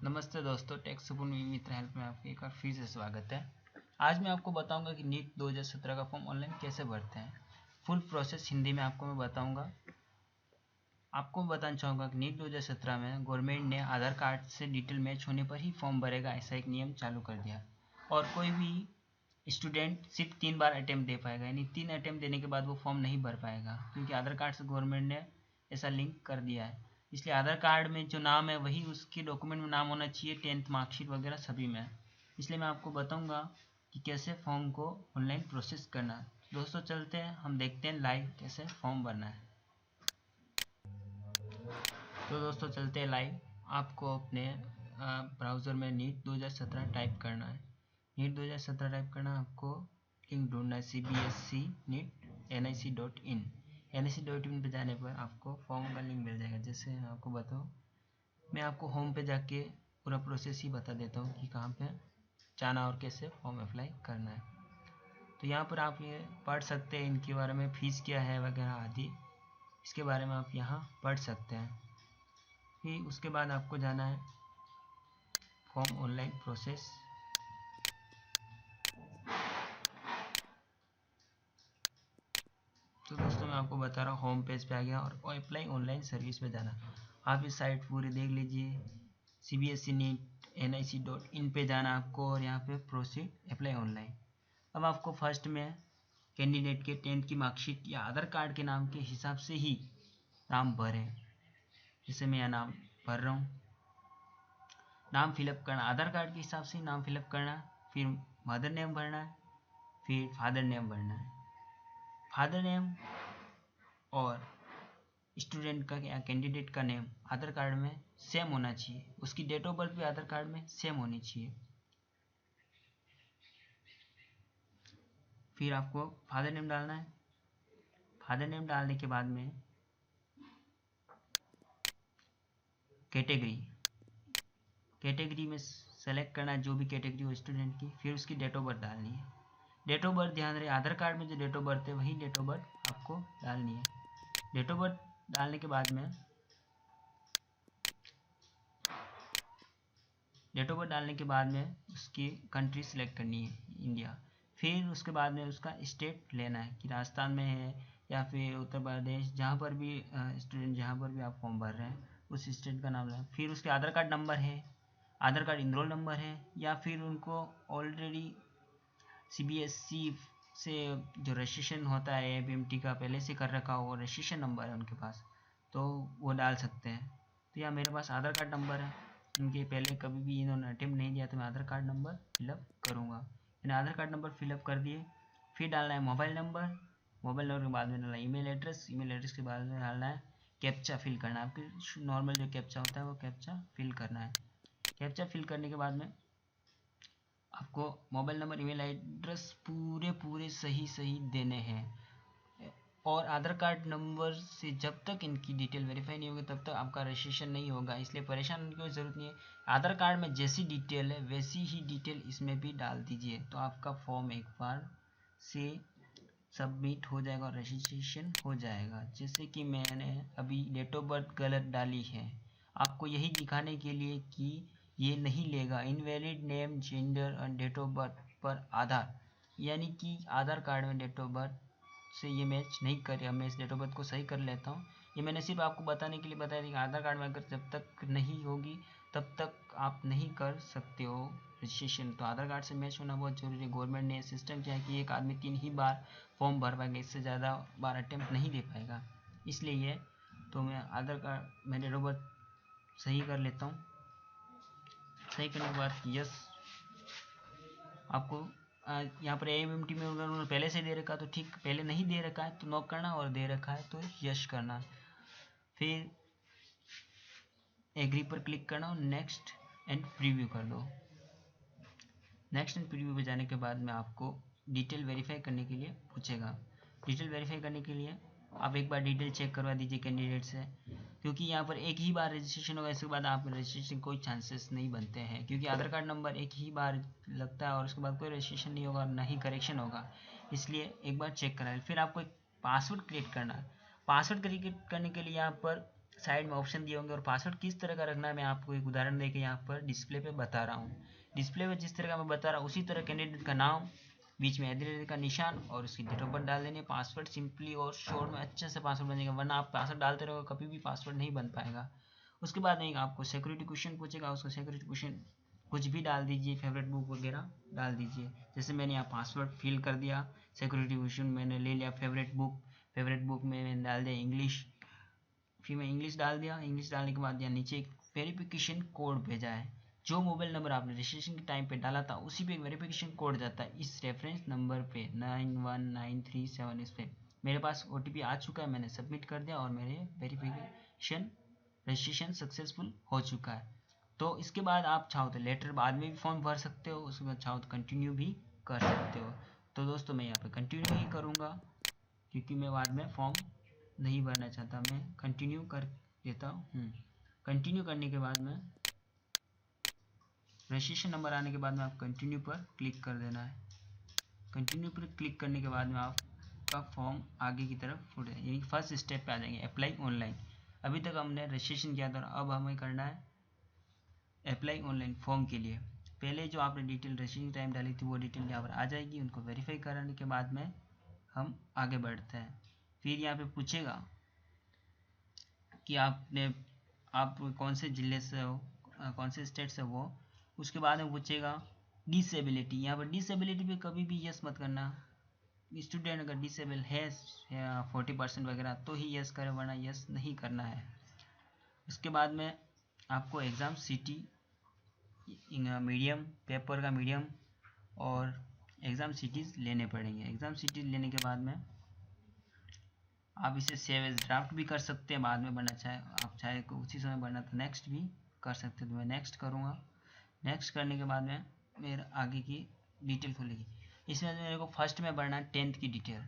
नमस्ते दोस्तों, टेक सुकून मित्र हेल्प में आपके एक बार फिर से स्वागत है। आज मैं आपको बताऊंगा कि नीट 2017 का फॉर्म ऑनलाइन कैसे भरते हैं। फुल प्रोसेस हिंदी में आपको मैं बताऊंगा। आपको बताना चाहूँगा कि नीट 2017 में गवर्नमेंट ने आधार कार्ड से डिटेल मैच होने पर ही फॉर्म भरेगा, ऐसा एक नियम चालू कर दिया। और कोई भी स्टूडेंट सिर्फ 3 बार अटैम्प्ट दे पाएगा, यानी 3 अटैम्प्ट देने के बाद वो फॉर्म नहीं भर पाएगा, क्योंकि आधार कार्ड से गवर्नमेंट ने ऐसा लिंक कर दिया है। इसलिए आधार कार्ड में जो नाम है वही उसके डॉक्यूमेंट में नाम होना चाहिए, 10th मार्कशीट वगैरह सभी में। इसलिए मैं आपको बताऊंगा कि कैसे फॉर्म को ऑनलाइन प्रोसेस करना है। दोस्तों चलते हैं, हम देखते हैं लाइव कैसे फॉर्म भरना है। तो दोस्तों चलते हैं लाइव। आपको अपने ब्राउज़र में नीट 2017 टाइप करना है। नीट 2017 टाइप करना है, आपको लिंक ढूंढना है CBSE NEET NIC.in। NIC.in पे जाने पर आपको फॉर्म का लिंक मिल जाएगा। जैसे मैं आपको बताऊँ, मैं आपको होम पे जाके पूरा प्रोसेस ही बता देता हूँ कि कहाँ पे जाना और कैसे फॉर्म अप्लाई करना है। तो यहाँ पर आप ये पढ़ सकते हैं इनके बारे में, फ़ीस क्या है वगैरह आदि, इसके बारे में आप यहाँ पढ़ सकते हैं। फिर उसके बाद आपको जाना है फॉर्म ऑनलाइन प्रोसेस। तो दोस्तों मैं आपको बता रहा हूँ, होम पेज पे आ गया और अप्लाई ऑनलाइन सर्विस पे जाना। आप इस साइट पूरी देख लीजिए, CBSE NEET NIC.in पे जाना आपको और यहाँ पे प्रोसीड अप्लाई ऑनलाइन। अब आपको फर्स्ट में कैंडिडेट के 10th की मार्कशीट या आधार कार्ड के नाम के हिसाब से ही नाम भरें। जैसे मैं यहाँ नाम भर रहा हूँ, नाम फिलअप करना आधार कार्ड के हिसाब से ही नाम फिलअप करना, फिर मदर नेम भरना है, फिर फादर नेम भरना है। फादर नेम और स्टूडेंट का या कैंडिडेट का नेम आधार कार्ड में सेम होना चाहिए, उसकी डेट ऑफ बर्थ भी आधार कार्ड में सेम होनी चाहिए। फिर आपको फादर नेम डालना है। फादर नेम डालने के बाद में कैटेगरी में सेलेक्ट करना है, जो भी कैटेगरी हो स्टूडेंट की। फिर उसकी डेट ऑफ बर्थ डालनी है। डेट ऑफ बर्थ ध्यान रहे, आधार कार्ड में जो डेट ऑफ बर्थ है वही डेट ऑफ बर्थ आपको डालनी है। डेट ऑफ बर्थ डालने के बाद में उसकी कंट्री सिलेक्ट करनी है, इंडिया। फिर उसके बाद में उसका स्टेट लेना है कि राजस्थान में है या फिर उत्तर प्रदेश, जहाँ पर भी स्टूडेंट जहाँ पर भी आप फॉर्म भर रहे हैं उस स्टेट का नाम लेना। फिर उसके आधार कार्ड नंबर है, आधार कार्ड इनरोल नंबर है, या फिर उनको ऑलरेडी CBSE से जो रजिस्ट्रेशन होता है ABMT का पहले से कर रखा हो, रजिस्ट्रेशन नंबर है उनके पास, तो वो डाल सकते हैं। तो या मेरे पास आधार कार्ड नंबर है, इनके पहले कभी भी इन्होंने अटेम्प्ट नहीं दिया, तो मैं आधार कार्ड नंबर फिलअप करूँगा। मैंने आधार कार्ड नंबर फिलअप कर दिए। फिर डालना है मोबाइल नंबर के बाद में डालना है ईमेल एड्रेस के बाद में डालना है कैप्चा फिल करना है। आपके नॉर्मल जो कैप्चा होता है वो कैप्चा फिल करना है। कैप्चा फिल करने के बाद में आपको मोबाइल नंबर ईमेल एड्रेस पूरे सही देने हैं। और आधार कार्ड नंबर से जब तक इनकी डिटेल वेरीफाई नहीं होगी तब तक आपका रजिस्ट्रेशन नहीं होगा, इसलिए परेशान होने की कोई ज़रूरत नहीं है। आधार कार्ड में जैसी डिटेल है वैसी ही डिटेल इसमें भी डाल दीजिए, तो आपका फॉर्म एक बार से सबमिट हो जाएगा और रजिस्ट्रेशन हो जाएगा। जैसे कि मैंने अभी डेट ऑफ बर्थ गलत डाली है, आपको यही दिखाने के लिए कि ये नहीं लेगा। इनवैलिड नेम, जेंडर और डेट ऑफ बर्थ पर आधार, यानी कि आधार कार्ड में डेट ऑफ बर्थ से ये मैच नहीं करेगा। मैं इस डेट ऑफ बर्थ को सही कर लेता हूँ। ये मैंने सिर्फ आपको बताने के लिए बताया था कि आधार कार्ड में अगर जब तक नहीं होगी तब तक आप नहीं कर सकते हो रजिस्ट्रेशन। तो आधार कार्ड से मैच होना बहुत ज़रूरी है। गवर्नमेंट ने सिस्टम किया है कि एक आदमी 3 ही बार फॉर्म भर पाएगा, इससे ज़्यादा बार अटैम्प्ट नहीं दे पाएगा, इसलिए ये। तो मैं आधार कार्ड में डेट ऑफ बर्थ सही कर लेता हूँ। सही करने के बाद यस, आपको यहाँ पर ABMT में उन्होंने पहले से दे रखा तो ठीक, पहले नहीं दे रखा है तो नो करना, और दे रखा है तो यस करना। फिर एग्री पर क्लिक करना और नेक्स्ट एंड प्रीव्यू कर दो। नेक्स्ट एंड प्रीव्यू पे जाने के बाद में आपको डिटेल वेरीफाई करने के लिए पूछेगा। डिटेल वेरीफाई करने के लिए आप एक बार डिटेल चेक करवा दीजिए कैंडिडेट से, क्योंकि यहाँ पर एक ही बार रजिस्ट्रेशन होगा, इसके बाद आप रजिस्ट्रेशन कोई चांसेस नहीं बनते हैं, क्योंकि आधार कार्ड नंबर एक ही बार लगता है और उसके बाद कोई रजिस्ट्रेशन नहीं होगा, ना ही करेक्शन होगा, इसलिए एक बार चेक कराएं। फिर आपको एक पासवर्ड क्रिएट करना है। पासवर्ड क्रिएट करने के लिए यहाँ पर साइड में ऑप्शन दिए होंगे। और पासवर्ड किस तरह का रखना है मैं आपको एक उदाहरण देके यहाँ पर डिस्प्ले पे बता रहा हूँ। डिस्प्ले पे जिस तरह का मैं बता रहा हूँ उसी तरह कैंडिडेट का नाम, बीच में एट का निशान और उसकी डेट ऑफ बर्थ डाल देनी है। पासवर्ड सिंपली और शॉर्ट में अच्छे से पासवर्ड बनेगा, वरना आप पासवर्ड डालते रहोगे कभी भी पासवर्ड नहीं बन पाएगा। उसके बाद नहीं आपको सिक्योरिटी क्वेश्चन पूछेगा, उसको सिक्योरिटी क्वेश्चन कुछ भी डाल दीजिए, फेवरेट बुक वगैरह डाल दीजिए। जैसे मैंने यहाँ पासवर्ड फिल कर दिया, सिक्योरिटी क्वेश्चन मैंने ले लिया फेवरेट बुक में मैंने डाल दिया इंग्लिश, फिर मैं इंग्लिश डाल दिया। इंग्लिश डालने के बाद यहाँ नीचे एक वेरिफिकेशन कोड भेजा है। जो मोबाइल नंबर आपने रजिस्ट्रेशन के टाइम पे डाला था उसी पे एक वेरिफिकेशन कोड जाता है इस रेफरेंस नंबर पे 91937। इस पे मेरे पास OTP आ चुका है, मैंने सबमिट कर दिया और मेरे वेरिफिकेशन रजिस्ट्रेशन सक्सेसफुल हो चुका है। तो इसके बाद आप चाहो तो लेटर बाद में भी फॉर्म भर सकते हो, उसके बाद चाहो तो कंटिन्यू भी कर सकते हो। तो दोस्तों मैं यहाँ पे कंटिन्यू ही करूँगा क्योंकि मैं बाद में फॉर्म नहीं भरना चाहता, मैं कंटिन्यू कर देता हूँ। कंटिन्यू करने के बाद में रजिस्ट्रेशन नंबर आने के बाद में आप कंटिन्यू पर क्लिक कर देना है। कंटिन्यू पर क्लिक करने के बाद में आपका फॉर्म आगे की तरफ फुट जाएगा, यानी फर्स्ट स्टेप पे आ जाएंगे अप्लाई ऑनलाइन। अभी तक हमने रजिस्ट्रेशन किया था, अब हमें करना है अप्लाई ऑनलाइन फॉर्म के लिए। पहले जो आपने डिटेल रजिस्ट्रेशन टाइम डाली थी वो डिटेल यहाँ पर आ जाएगी, उनको वेरीफाई कराने के बाद में हम आगे बढ़ते हैं। फिर यहाँ पे पूछेगा कि आप कौन से ज़िले से हो, कौन से स्टेट से हो। उसके बाद में पूछेगा डिसेबिलिटी, यहाँ पर डिसेबिलिटी पे कभी भी यस मत करना। स्टूडेंट अगर डिसेबल है 40% वगैरह तो ही यस करे, वरना यस नहीं करना है। उसके बाद में आपको एग्ज़ाम सिटी मीडियम, पेपर का मीडियम और एग्ज़ाम सिटीज़ लेने पड़ेंगे। एग्ज़ाम सिटीज़ लेने के बाद में आप इसे सेव एज ड्राफ्ट भी कर सकते हैं, बाद में बनना चाहे आप चाहे उसी समय बनना तो नेक्स्ट भी कर सकते हैं। तो मैं नेक्स्ट करूँगा। नेक्स्ट करने के बाद में मेरे आगे की डिटेल खुलेगी। इसमें मेरे को फर्स्ट में भरना है 10th की डिटेल।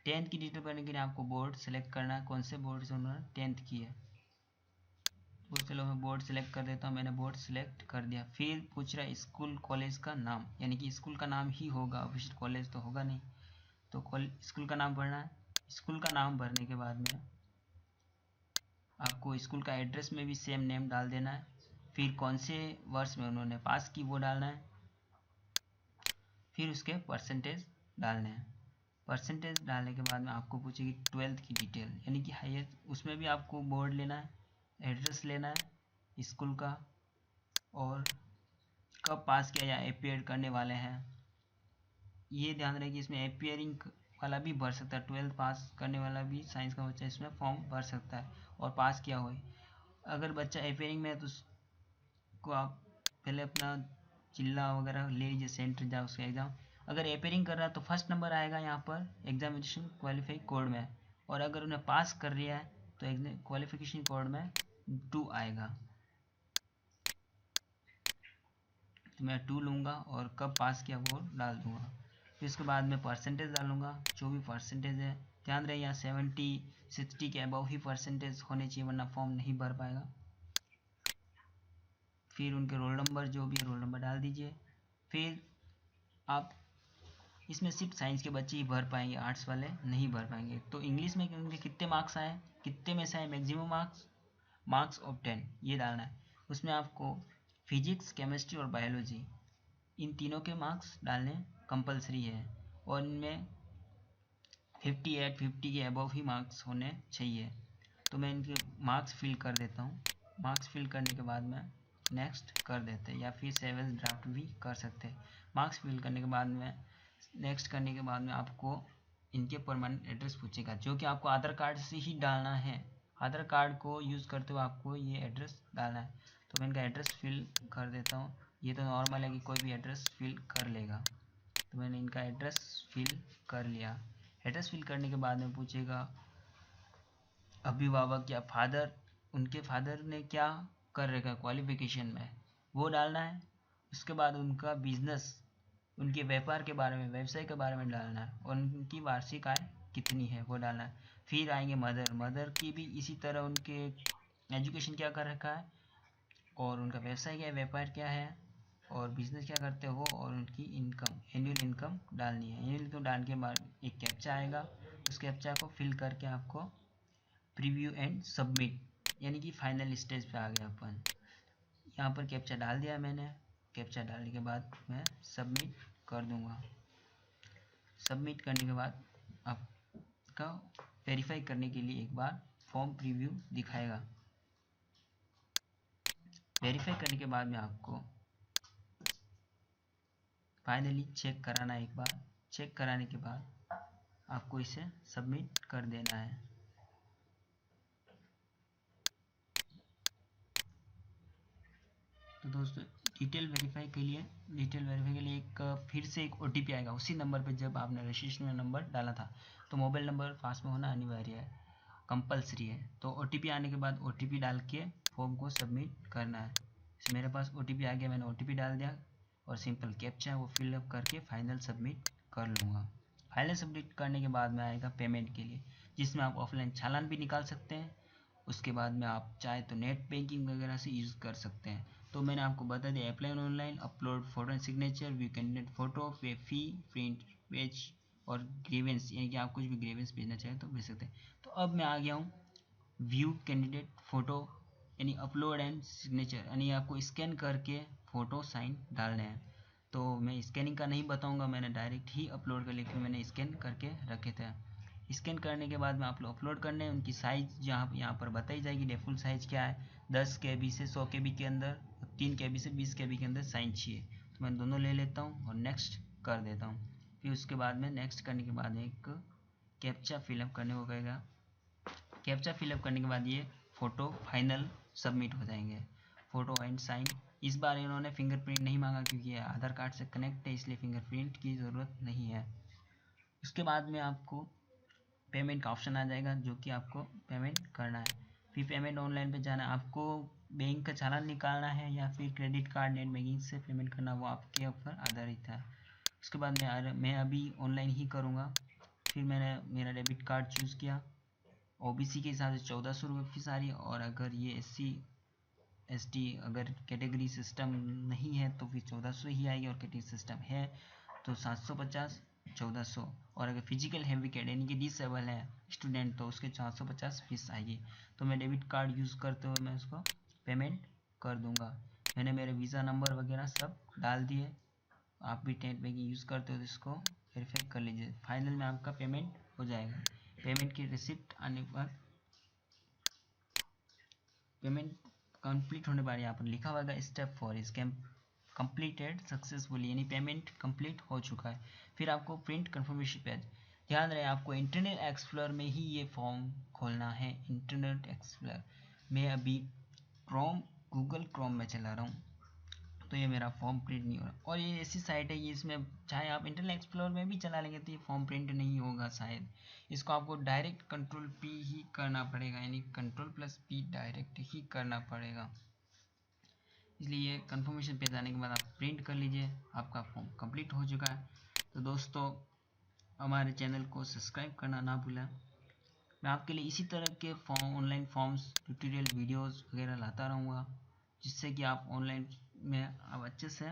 10th की डिटेल भरने के लिए आपको बोर्ड सेलेक्ट करना है, कौन से बोर्ड से उन्होंने 10th की है। तो चलो मैं बोर्ड सेलेक्ट कर देता हूँ, मैंने बोर्ड सेलेक्ट कर दिया। फिर पूछ रहा है स्कूल कॉलेज का नाम, यानी कि स्कूल का नाम ही होगा, ऑफिशियल कॉलेज तो होगा नहीं। तो स्कूल का नाम भरना है। स्कूल का नाम भरने के बाद में आपको स्कूल का एड्रेस में भी सेम नेम डाल देना है। फिर कौन से वर्ष में उन्होंने पास की वो डालना है। फिर उसके परसेंटेज डालने हैं। परसेंटेज डालने के बाद में आपको पूछेगी 12th की डिटेल, यानी कि हाईएस्ट, उसमें भी आपको बोर्ड लेना है, एड्रेस लेना है स्कूल का और कब पास किया या अपियर करने वाले हैं। ये ध्यान रहे कि इसमें अपियरिंग वाला भी भर सकता है, 12th पास करने वाला भी साइंस का बच्चा इसमें फॉर्म भर सकता है और पास किया हो। अगर बच्चा अपियरिंग में है तो उसको आप पहले अपना जिला वगैरह ले लीजिए, सेंटर जाओ उसका एग्ज़ाम। अगर अपियरिंग कर रहा है तो फर्स्ट नंबर आएगा यहाँ पर एग्जामिनेशन क्वालिफाई कोड में, और अगर उन्हें पास कर लिया है तो क्वालिफिकेशन कोड में 2 आएगा। तो मैं 2 लूँगा और कब पास किया वो डाल दूँगा। फिर उसके बाद में परसेंटेज डालूँगा, जो भी परसेंटेज है। ध्यान रहे यहाँ 70-60 के अबव ही परसेंटेज होने चाहिए, वरना फॉर्म नहीं भर पाएगा। फिर उनके रोल नंबर, जो भी रोल नंबर डाल दीजिए। फिर आप इसमें सिर्फ साइंस के बच्चे ही भर पाएंगे, आर्ट्स वाले नहीं भर पाएंगे। तो इंग्लिश में उनके कितने मार्क्स आए, कितने में से आए मैक्सिमम मार्क्स ऑफ 10 ये डालना है। उसमें आपको फिजिक्स, केमिस्ट्री और बायोलॉजी इन तीनों के मार्क्स डालने कंपलसरी है, और इनमें 58-50 के अबव ही मार्क्स होने चाहिए। तो मैं इनके मार्क्स फिल कर देता हूँ। मार्क्स फिल करने के बाद में नेक्स्ट कर देते हैं, या फिर सेव एज ड्राफ्ट भी कर सकते हैं। मार्क्स फिल करने के बाद में नेक्स्ट करने के बाद में आपको इनके परमानेंट एड्रेस पूछेगा, जो कि आपको आधार कार्ड से ही डालना है। आधार कार्ड को यूज़ करते हुए आपको ये एड्रेस डालना है। तो मैं इनका एड्रेस फिल कर देता हूँ। ये तो नॉर्मल है कि कोई भी एड्रेस फिल कर लेगा, तो मैंने इनका एड्रेस फिल कर लिया। एड्रेस फिल करने के बाद में पूछेगा अभिभावक या फादर, उनके फादर ने क्या कर रखा है क्वालिफिकेशन में, वो डालना है। उसके बाद उनका बिजनेस, उनके व्यापार के बारे में, व्यवसाय के बारे में डालना है, और उनकी वार्षिक आय कितनी है वो डालना है। फिर आएंगे मदर की भी इसी तरह उनके एजुकेशन क्या कर रखा है, और उनका व्यवसाय क्या है, व्यापार क्या है, और बिजनेस क्या करते हो, और उनकी इनकम, एनुअल इनकम डालनी है। एनुअल इनकम डालने के बाद एक कैप्चा आएगा, उस कैप्चा को फिल करके आपको प्रीव्यू एंड सबमिट यानी कि फाइनल स्टेज पे आ गया अपन। यहाँ पर कैप्चा डाल दिया मैंने। कैप्चा डालने के बाद मैं सबमिट कर दूंगा। सबमिट करने के बाद आपका वेरीफाई करने के लिए एक बार फॉर्म प्रीव्यू दिखाएगा। वेरीफाई करने के बाद में आपको फाइनली चेक कराना है। एक बार चेक कराने के बाद आपको इसे सबमिट कर देना है। तो दोस्तों डिटेल वेरीफाई के लिए एक फिर से एक OTP आएगा उसी नंबर पे जब आपने रजिस्ट्रेशन में नंबर डाला था। तो मोबाइल नंबर पास में होना अनिवार्य है, कंपलसरी है। तो OTP आने के बाद OTP डाल के फॉर्म को सबमिट करना है। मेरे पास OTP आ गया, मैंने OTP डाल दिया और सिंपल कैप्चा है वो फिलअप करके फाइनल सबमिट कर लूँगा। फाइनल सबमिट करने के बाद में आएगा पेमेंट के लिए, जिसमें आप ऑफलाइन चालान भी निकाल सकते हैं। उसके बाद में आप चाहे तो नेट बैंकिंग वगैरह से यूज़ कर सकते हैं। तो मैंने आपको बता दिया, apply online, upload photo and signature, view candidate photo, पे फी, प्रिंट पेज और ग्रीवेंस, यानी कि आप कुछ भी ग्रीवेंस भेजना चाहें तो भेज सकते हैं। तो अब मैं आ गया हूँ व्यू कैंडिडेट फोटो यानी अपलोड एंड सिग्नेचर, यानी आपको स्कैन करके फ़ोटो साइन डालने हैं। तो मैं स्कैनिंग का नहीं बताऊंगा, मैंने डायरेक्ट ही अपलोड कर लिया क्योंकि मैंने स्कैन करके रखे थे। स्कैन करने के बाद में आप लोग अपलोड करने हैं। उनकी साइज़ यहाँ पर बताई जाएगी, डिफ़ॉल्ट साइज़ क्या है, 10 KB से 100 KB के अंदर, 3 KB से 20 KB के अंदर साइन चाहिए। तो मैं दोनों ले लेता हूँ और नेक्स्ट कर देता हूँ। फिर उसके बाद में नेक्स्ट करने के बाद एक कैप्चा फिलअप करने को कहेगा। कैप्चा फिलअप करने के बाद ये फ़ोटो फाइनल सबमिट हो जाएंगे, फ़ोटो एंड साइन। इस बार इन्होंने फिंगरप्रिंट नहीं मांगा क्योंकि ये आधार कार्ड से कनेक्ट है, इसलिए फिंगरप्रिंट की ज़रूरत नहीं है। उसके बाद में आपको पेमेंट का ऑप्शन आ जाएगा जो कि आपको पेमेंट करना है। फिर पेमेंट ऑनलाइन पे जाना है, आपको बैंक का चालान निकालना है या फिर क्रेडिट कार्ड नेट बैंकिंग से पेमेंट करना, वो आपके ऊपर आधारित है। उसके बाद मैं अभी ऑनलाइन ही करूँगा। फिर मैंने मेरा डेबिट कार्ड चूज़ किया। OBC के हिसाब से 1400 रुपये फीस आ रही है, और अगर ये SC ST अगर कैटेगरी सिस्टम नहीं है तो फिर 1400 ही आएगी, और कैटेगरी सिस्टम है तो 750 1400, और अगर फिजिकल हैंडिकैप यानी कि डिसेबल है स्टूडेंट तो उसके 450 फीस आएगी। तो मैं डेबिट कार्ड यूज़ करते हुए मैं उसको पेमेंट कर दूंगा। मैंने मेरे वीज़ा नंबर वगैरह सब डाल दिए। आप भी नेट बैंकिंग यूज़ करते हो तो इसको वेरीफाई कर लीजिए। फाइनल में आपका पेमेंट हो जाएगा। पेमेंट की रिसिप्ट आने के बाद पेमेंट कंप्लीट होने पर यहाँ पर लिखा हुआ है स्टेप 4 स्कैम कंप्लीटेड सक्सेसफुली, यानी पेमेंट कंप्लीट हो चुका है। फिर आपको प्रिंट कंफर्मेशन पेज, ध्यान रहे आपको इंटरनेट एक्सप्लोरर में ही ये फॉर्म खोलना है। इंटरनेट एक्सप्लोरर मैं अभी गूगल क्रोम में चला रहा हूँ, तो ये मेरा फॉर्म प्रिंट नहीं हो रहा। और ये ऐसी साइट है, ये इसमें चाहे आप इंटरनेट एक्सप्लोरर में भी चला लेंगे तो ये फॉर्म प्रिंट नहीं होगा शायद। इसको आपको डायरेक्ट Ctrl+P ही करना पड़ेगा, यानी Ctrl+P डायरेक्ट ही करना पड़ेगा। इसलिए कंफर्मेशन पेज आने के बाद आप प्रिंट कर लीजिए, आपका फॉर्म कंप्लीट हो चुका है। तो दोस्तों हमारे चैनल को सब्सक्राइब करना ना भूलें। मैं आपके लिए इसी तरह के ऑनलाइन फॉर्म्स ट्यूटोरियल वीडियोस वगैरह लाता रहूँगा, जिससे कि आप ऑनलाइन में आप अच्छे से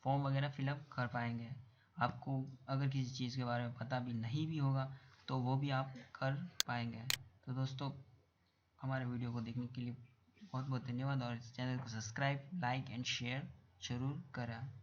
फॉर्म वगैरह फिलअप कर पाएंगे। आपको अगर किसी चीज़ के बारे में पता भी नहीं भी होगा तो वो भी आप कर पाएंगे। तो दोस्तों हमारे वीडियो को देखने के लिए बहुत बहुत धन्यवाद, और इस चैनल को सब्सक्राइब, लाइक एंड शेयर जरूर करें।